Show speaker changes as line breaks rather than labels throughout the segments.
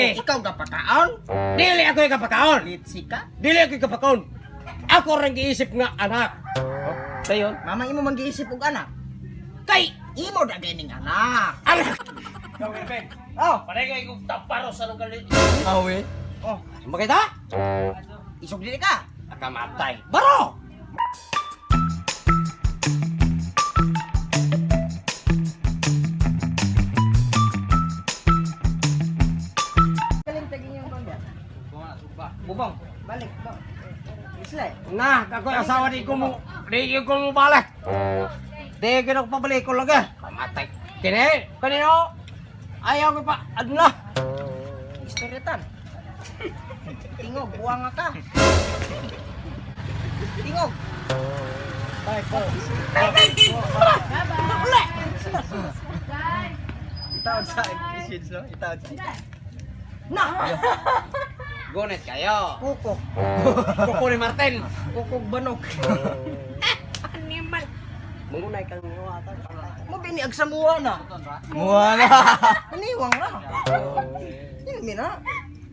Dili.
Ikaw kapakaon?
Dili ako yung kapakaon.
Litsi ka?
Dili ako yung kapakaon. Ako rin giisip nga anak. Sayon.
Mama imo mag-iisip og anak.
Kay
Imo na ganing anak.
anak.
Oh,
Paregay kong taparo sa nung galit.
Awe.
oh,
Makita?
isog dili ka.
Nakamatay. Baro!
Galing tagin yung bangga. Bubong, balik ba. Isle.
Na, ako yung asawa di ko mo balik. Di ko na pabalik ko lagi. Kamatay. Kanino? Ayaw ko pa. Ano na?
Istoryetan. Tingog, buwang ka. Tingog.
Bye po.
Itawad sa message no? Itawad sa.
Na! Gunit kayo.
Kuko.
Kuko ni Martin.
Kukog banog.
Animal. Mungunay kang niwata.
Mo biniag sa muwa na.
Muwala.
Aniwang na. Hindi na.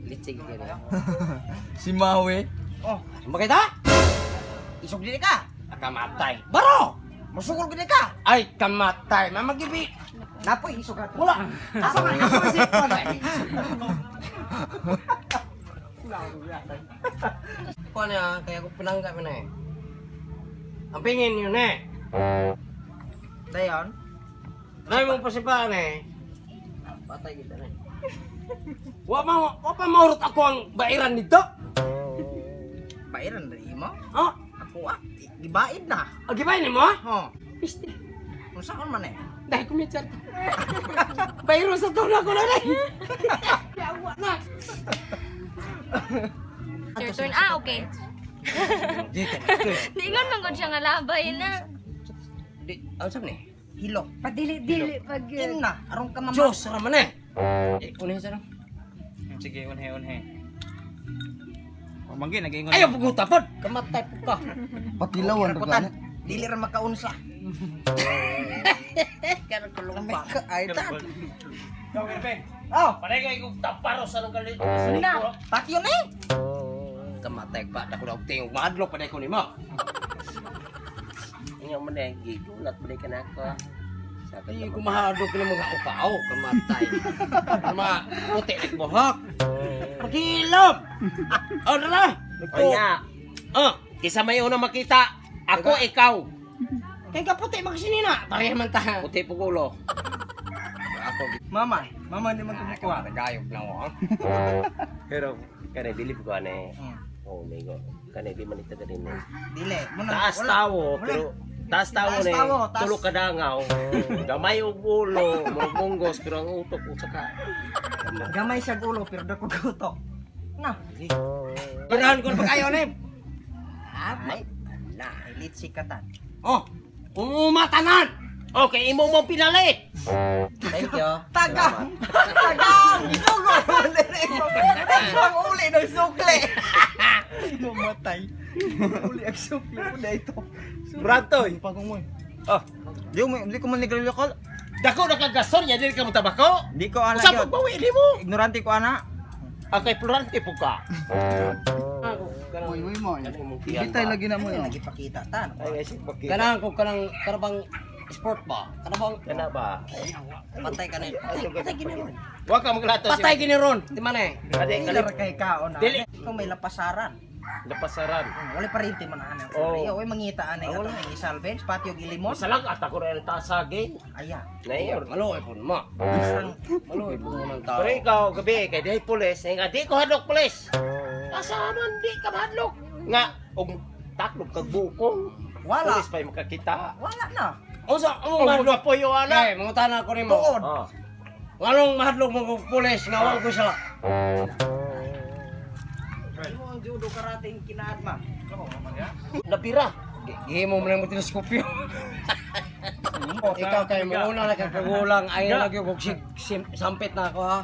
Litsig ka na.
Si Mawe.
Oh,
Makita?
isog dili ka.
Kamatay. Baro!
Masugol gid ka.
Ay, kamatay. Mamagibi.
Napoy isog ka.
Wala. Asa man ako si Panay. Kuha niya, kaya ko pinangga mo na eh. Ang pingin yun eh.
Dayon.
Dahil mong pasipaan eh. Patay kita na eh. Wa pa maurot ako ang bairan nito.
Bairan rin mo.
Oh,
Ako gibaid na.
agibay ni mo?
Oh,
Pisti.
unsa kon man eh?
Dahil kumitsar. Bayro sa tuna ko na rin. Yawa na.
Your turn. Okay.
Dito.
Di nga man gud siya nga labay na.
Di, ano sabi ni?
Hilo.
Padili-dili pag
Inna, arong ka mama.
Diyos, raman eh. Unahin sa lang.
Sige, unhe. Pamanggi, nag-iingon.
Ayaw puguta po. Kamatay po ka.
Patilawan
Rakutan. Dili ra makaunsa.
Kaya kulong pa.
Ay tan.
Oh, paregay kong taparo sa nung galit.
Na, patio na eh.
Kamatay pa. Dako na tingog. Maadlok pa ko ni mo. Inyo mo na yung gigulat mo ka na ako. Ay, kumahadok ka ng mga upaw. Kamatay. Mga puti at buhok. Pagilom! O, na!
Kaya,
Oh,
kisa may unang makita, ako, ikaw.
kaya ka puti magsinina. Pareha man tayo.
Puti po gulo.
Ako,
Mama di man kumukuha.
nagayog na ako.
Pero, kaya believe ko ane. Oh my God. Kaya di man ito din eh.
Dili. Muna,
Taas
wala.
tawo,
Wala.
pero taas tawo
Taas
ne.
tawo, taas.
Tulog kadangaw. Gamay og ulo, mga bunggos, pero ang utok ko saka.
Gamay siya gulo pero dako gutok. Na.
Ganahan ko na pag-ayaw na
Ay, na, elite sikatan.
Oh, umatanan!
Okay, imo mo pinali.
Thank you. Tagang! Tagang! Isugo! Ang uli ng sukli! Mamatay. Uli ang sukli ko na ito.
Brantoy.
Pagong mo.
Oh,
Di ko man nagrilyo ko.
dako na kagaston ya diri ka mo tabako.
Di ko ana
Usa
yun.
pagbawi di mo.
Ignorante ko ana.
Akay plurante po ka.
Uy mo.
Hindi
Bitay lagi na mo
Ay,
yun.
nagipakita ta.
Ay, ay, pagkita.
Ganahan ko kanang karabang sport ba? Karabang
Kana ba?
patay ka na. Patay gini ron.
Wa ka maglato
Patay gini ron. Di man eh.
Kadi
Dili ra kay kaon.
Dili.
Ikaw may lapasaran.
napasaran.
Wala pa rin man ana.
Oh.
Iyo, way mangita ana
Ah,
ito
wala.
ng isalvage patio gilimos.
Masalag at ako rin tasagin.
Aya.
Nayor.
Maluoy po mo.
Isang
Maluoy po mo ng tao.
Pero ikaw gabi kay dihay pulis, nga di ko hadlok pulis. Kasaman di ka hadlok. Nga og taklog kag bukong.
wala.
Pulis pa yung makakita.
Wala na.
Unsa
Ang mga po yung
Ay,
anak.
mga tanan ko nimo.
Tuod.
Oh.
Nganong mahadlok mo kog pulis nga wala ko sila.
Imo ang judo karate ang kinaadma.
Napira.
Gihimo mo lang mo teleskopyo. Ikaw kay mo una na kakagulang ay lagi ko sampit na ako ha.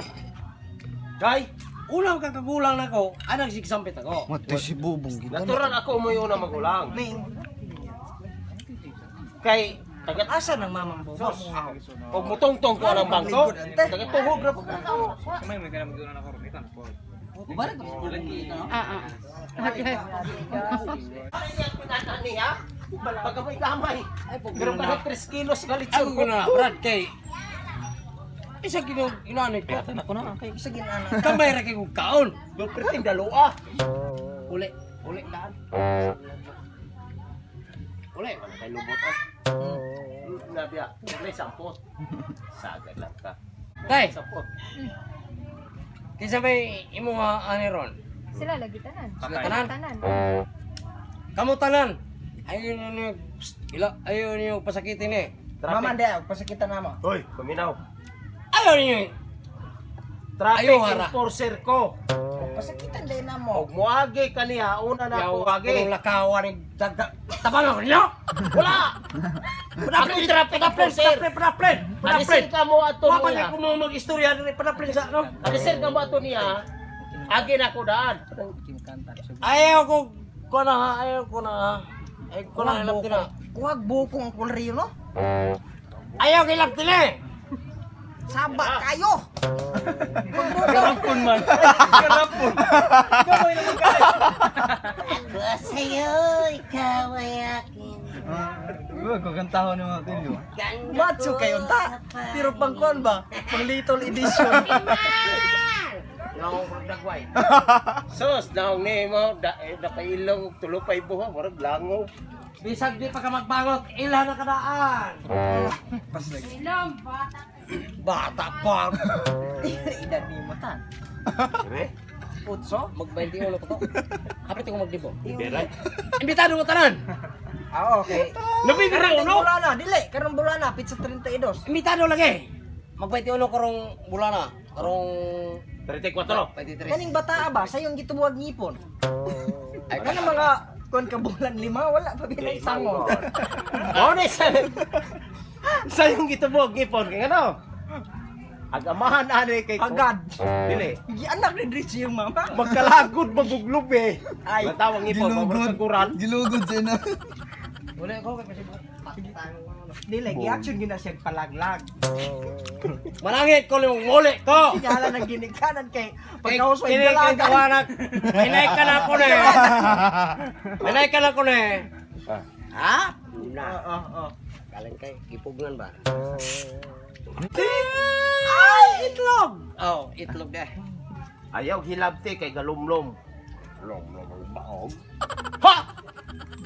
Kay
Ulang kakagulang na ko, anang sigsampit ako.
Mati si Bubong.
natural ako mo yung magulang.
Ning
Kay Tagat
Asa ng mamang buhok?
og mutongtong ko ang bangko. Tagat tuhog ra po.
Balik ko sa lagi na.
Pinatani ha. Pagkamay gamay. Pero kada 3 kilos galitson
Ako na, Brad, kay... Isa ginanay ko.
Ako na kay isa ginana.
Kamay ra kay kong kaon.
Perting daloa.
Uli daan.
Uli, wala kay lubot ah. Nabiya, uli sampot. Sagad lang ka.
Tay,
Sampot.
kinsa may imo nga ani ron?
Sila lagi tanan.
Sila tanan?
Tanan.
Kamo tanan. Ayaw niyo pasakitin eh.
Mama de, pasakitan namo.
Hoy, kuminaw.
Ayaw niyo eh.
Traffic
Ayaw, hara.
enforcer ko.
Pasakitan din namo.
Og muagi kaniya una na ako
Yaw,
agi.
kung lakawan ni tabangan ko niyo.
Wala. Ako traffic enforcer.
Padaplen.
Alisin ka mo ato
Wapalay
niya.
ko mo mag-istorya din padaplen sa ano.
Alisin ka mo ato niya. Agi na ko daan.
Ayaw ko na, ayaw ko na. Ay ko na alam din na.
Kuwag buko ang kulriyo no.
Ayaw kay lang eh.
Saba kayo.
Karapon man. Karapon. Kamay naman ka.
Ako sa'yo, ikaw ay akin.
Huwag ko kantahon ng mga tulo.
Matsu kayo ta. Pero pang kon ba? Pang little edition.
Lang ko dagway.
Sus, naong nemo, nakailong tulupay buha, marag lango.
Bisag di pa ka magbangot, ilan na kadaan.
Ilang bata.
Bata pa.
Edad ni mo tan.
Dire?
Utso?
Mag-21 ko to. Hapit ko magdibo.
Dire?
Imbitado mo tanan.
Ah, okay.
Nabibira
Karong
uno.
bulana, dili. Karong bulana, pizza 32.
Imbitado lagi. Mag-21 karong bulana. Karong
34.
23.
Kaning bata ba, sayong gitubuwag ngipon.
Ay,
Kanang mga kon ka bulan 5, wala pa binay sango.
Ano sa yung gitubog ngipon kay ano? Agamahan ani kay ko.
Agad.
Dili.
Gi anak ni Dritz yung mama.
Magkalagod maguglob eh.
Ay.
Matawang ngipon pamor sa kuran.
Gilugod siya na.
Wala ko kasi
Dili, gi-action gina siya palaglag.
Manangit ko yung muli ko.
Sigala nang ginikanan kay
Kay
pagkauswa yung
kay
dalaga.
tawanak. Hinay ka na ko ne. Hinay ka na ko ne. Ha? Na.
Oo.
Galing kay gipugnan ba?
Ay, itlog.
Oh, itlog deh.
Ayaw hilabti kay galumlom. Lomlom ang baog. Ha!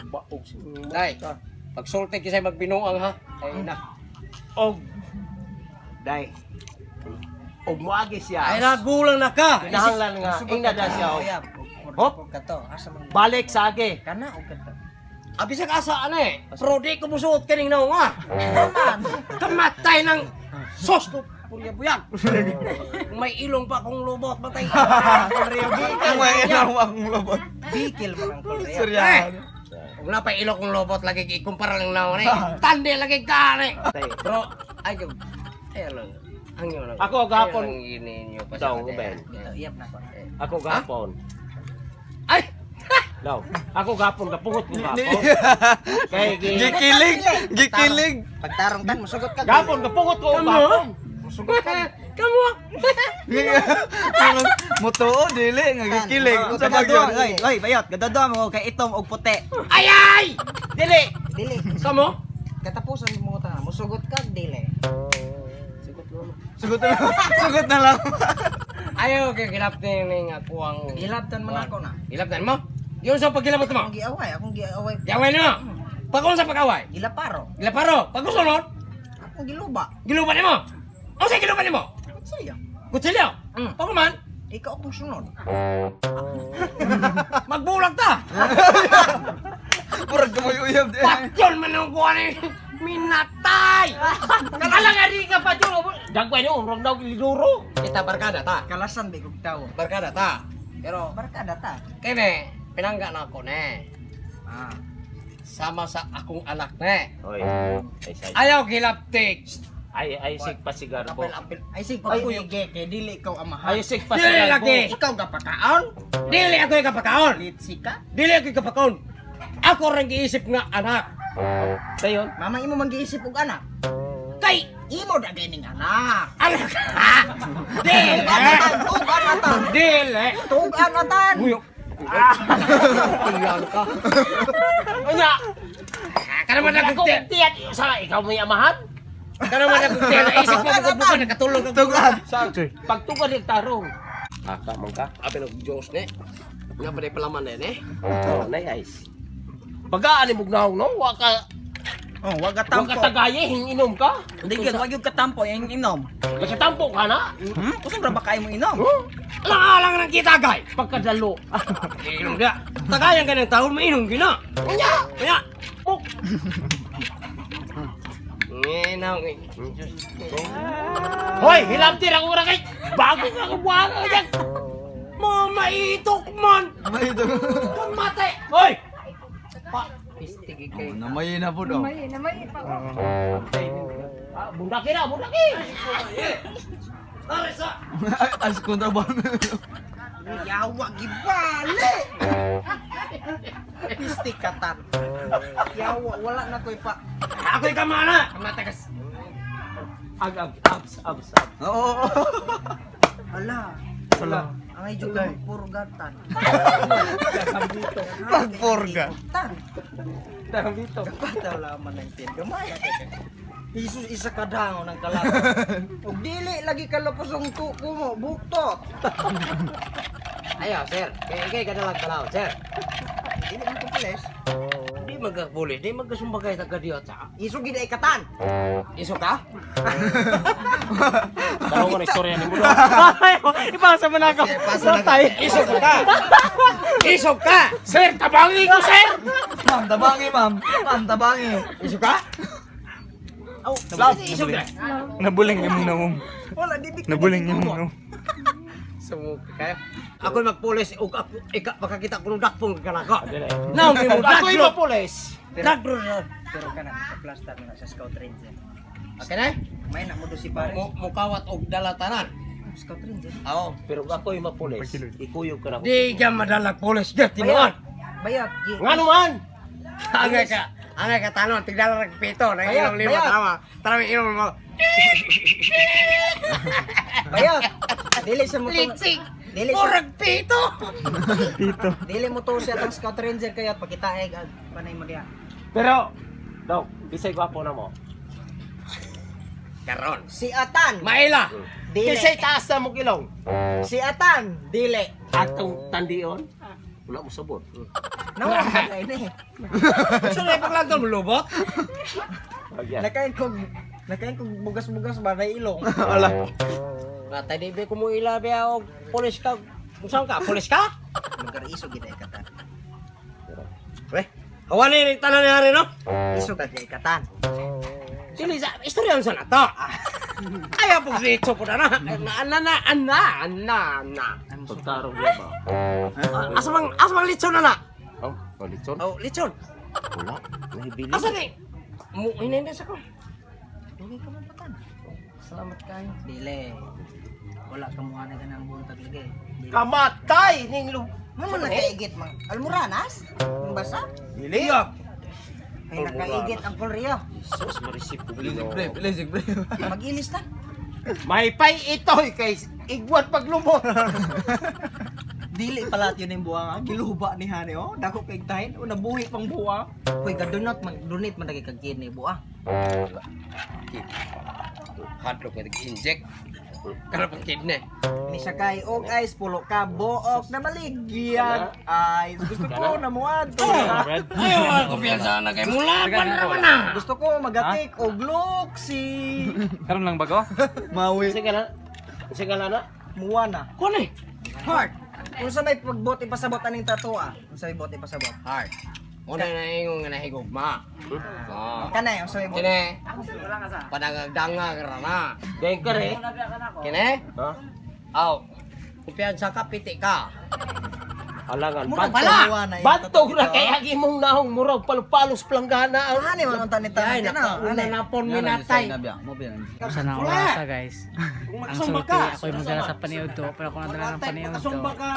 Baog si
Dai. Pag sulti kisay magbinuang ha. Ay na.
og dai. Og moagi siya.
Ay nagulang na ka.
Kinahanglan nga ingna da siya.
Hop, kato. Asa man
Balik sa agi.
kana o kato.
Abisag asa ano eh. Pero di ko musuot kaning naong nga. Kamatay ng sos ko. Pulya-buyag. May ilong pa akong lubot. Matay.
Kamay na akong lobot.
Bikil mo ang kulriyo.
Seryan.
Kung na pa ilong kong lubot lagi ikumpara lang naong eh. Tandi lagi ka eh. Pero ay ko. Ay lang. Ang yun lang.
Ako gapon.
Ang gini niyo pa
Daw,
sa
Ben.
Ito, iyap na ko.
Ako gapon.
Ay!
Daw. Ako gapon kapungot ko gapon. Kay
Gikilig. Gikilig.
Pagtarong tan, musugot ka.
gapon kapungot ko gapon.
Kamu!
Mutuo dili nga gikilig. Unsa ba
Gadadua,
gyud?
oy, bayot, gadadua mo kay itom og puti.
Ay ay! Dili!
Dili.
Kamu?
Katapusan mo ta, musugot ka dili.
Sugot na. Sugot na lang.
Ayaw kay kilaptin ning ako ang
Gilabtan man ako na.
Kilaptan mo? Yung sa pagkilabot mo?
Akong giaway.
Yaway mo! Pagkon sa pag-away?
Gilaparo.
Gilaparo! Pagkusunod?
Akong giluba.
Giluban mo! O sa giluban mo?
Saya.
Kutsilyo! Pagkuman?
Ikaw akong sunod.
Magbulag ta!
Purag kamoy uyab di.
Patyon man ang kuha ni minatay!
Kala nga di ka pa juro. Dagway ni umrong daw liduro.
Kita barkada ta.
Kalasan ba kong tao?
Barkada ta. Pero
Barkada ta.
kene, pinangga na ako ne.
Ah.
Sama sa akong anak ne.
Oy.
Ayaw gilaptik.
Ay sig pa sigar ko.
Apil-apil.
Ay sig pagkuyige kay dili ikaw amahan.
Ay sig pa
Dili
sigar
lagi.
ko.
Ikaw kapakaon?
Dili ako ikapakaon.
Litsi ka?
Dili ako ikapakaon. Ako rin giisip nga anak.
Dayon.
Mama imo mag-iisip og anak.
Kay
Imo da ganing anak.
alam ka. Dili.
Tugan
Dili.
atan.
Uyo. Tingnan ka.
Anya.
Kana man
Ako
nagtiyan.
tiyan sa ikaw may amahan.
Kana man nagtiyan. Isip mo bukan nakatulog ka.
Tugan.
Sa pagtugad ng tarong. Aka man ka.
Abi ng Diyos ne. Nga pa palaman na eh.
Oh, nay ice. Pagaan ni mugnahong no, wa ka
Oh, wag
wa
katampo.
ka tagaye inom ka.
Hindi gyud wag gyud katampo yung inom.
Nakatampo ka na.
Kusog ra ba kay mo inom?
Alang nang kita gay.
Pagkadalo.
Inom ka. Tagayan ka ng taon mainom gina.
Anya.
Kaya.
Puk.
Nginaw ngay.
Hoy, hilamtir ako ora kay bago ka kabuanga yan.
Mo maitok man.
May ito.
Kamatay. Hoy.
Pistig kay.
Namay na po daw.
Namay, namay pa.
Bundaki na, bundaki.
As kontrabando.
Yawa gibali. Pistik katan. Yawa wala na koy pa.
Ako'y kamana. Matagas.
Abs.
Oo.
Ala.
Wala.
Ang ay juga purgatan.
Pagpurga.
Tarang dito.
Bata wala man ng tin. Gamaya kay. Isus isa kadango ng kalat. Og dili lagi kalapos ang tuko mo, buktot.
Ayo, sir. Kay kadalag kalaw, sir.
Dili man ko pulis.
Di magabuli, di magasumbagay taga diyo sa.
Isu gid ay katan.
Iso ka?
Tanong ko na istorya ni mo.
Ipasa mo na ako.
Iso ka. Iso ka.
Sir, tabangi ko, sir.
Ma'am, tabangi ma'am. Ma'am, tabangi.
Iso ka?
Oh,
Iso ka.
Nabuling yung muna mo.
wala di dik.
Nabuling yung muna mo.
Sumuk kaya. Ako magpulis ug ako makakita ko ng dakpong kanako.
Dili.
Now, may mo
Ako yung
daklo.
pulis.
Daklo na.
Pero kana plaster na sa scout ranger.
Okay na?
May na mo do si pare.
Mukawat og dalatanan.
Scout ranger.
Oo.
Pero ako yung mapulis. Ikuyog ka na ko.
Di ka madalag pulis ka tinuan.
Bayat.
Nga naman.
Angay ka tanong, tigdala ng pito, nang
Bayat,
inom lima
bayat.
tama. Tara may inom mo.
Bayat. Dili sa mo to.
Litsig!
Dili sa
Murag pito!
dili mo to siya tang scout ranger kaya pakitaeg ag panay mo diha.
Pero, Dok, bisay gwapo na mo.
Karon.
Si Atan.
Maila!
Dili.
Kisay taas na mo kilong.
Si Atan. Dili.
Atong tandion. Wala mo sabot.
Nawala ka ini.
Gusto na ipaglantan mo lubot?
Agyan.
Nakain kog bugas-bugas ba na ilong.
Ala.
Natay di ba kumo ilabi og pulis ka. Usang ka? Pulis ka?
Lugar iso gid ay katan.
Pre, hawani ni tanan ni hari no?
Iso ka ay katan.
Sili sa istorya sa nato. Ayaw po si Icho po na. Ana.
Pagtarong niya ba?
Asmang lechon na.
Oh, palitson?
Oh, lechon.
Wala. Nahibili.
Asa ni? Mo hinendes ako.
Dili ka man patan. Salamat kayo. Dili. Wala ka mo ana ganang buntag lagi. Dili.
Kamatay! Ning lu...
Mamo nakaigit mang almoranas? Ang basa?
Dili.
Ay nakaigit ang kolriyo.
Sus, marisip ko
Bre, pilisig bre.
Mag-ilis ta.
May pay itoy kay igwat paglumot.
Dili pala yun yung buwang. Giluba ni Hani oh. Dako kay tahin. O nabuhi pang buwang. Uy, gadunot man. Dunit man naging kagkini buwang.
Hadlok na inject. Kana pang kidney.
Ni sakay og ice pulo ka buok na maligyan. Ice. Gusto ko namuad.
Ayaw ko piyansa na kay mula pa naman na.
Gusto ko magatik og loksi.
Karon lang bago? Mawi.
Sige na. Sige na.
Muwana.
Kone.
Heart. Kung sa may pagbote pasabot aning tattoo ah. Kung sa may bote pasabot.
Hard. Una na ingong nga nahigugma. Oh.
Kanay, kung sa may bote.
Kine. Padagagdanga ka na.
Dahil ka rin.
Kine.
Ha?
Aw. Kumpiyansa ka, piti ka.
Alangan.
Murag
Bantog.
pala.
Bantog na kay agi mong nahong murag palupalos planggana.
Ano man ang
Ay,
tanit-tanit na?
nakauna na pon minatay.
Sana ako sa guys.
Kung
Ang
magsumba
sulti,
ka.
ako yung magdala sa paniod to. Pero kung nadala ng paniod to,
Magsumba ka.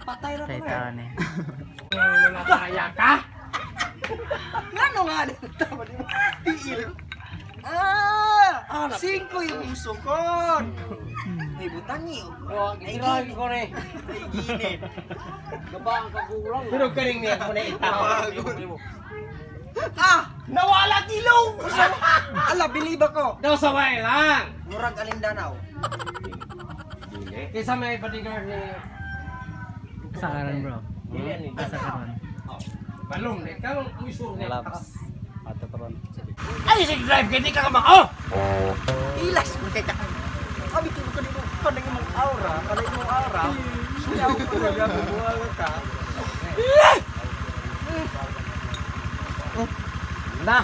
Patay na
kay
ka.
Tane.
Minataya ka.
Ngano nga din tama di mo? Tiil. 5 yung usokon. Ay butangi.
Oh, ginahin ko ni.
Ay gini.
Gabang kagulang.
Pero kaning niya ko na itaw.
Nawala tilong. Ala, believe ako.
Daw saway lang.
Murag alindanaw.
Kaysa may bodyguard ni
Asa karon bro?
Dili ni.
Asa karon?
Balong ni kalong uisur niya.
Labs. Ato karon.
Ay, sig drive kay di ka kamao.
Ilas mo kay ka. Abi tulo ka nimo kanang imong aura, kanang imong aura. Suya ko talaga bubuhal ka.
Na.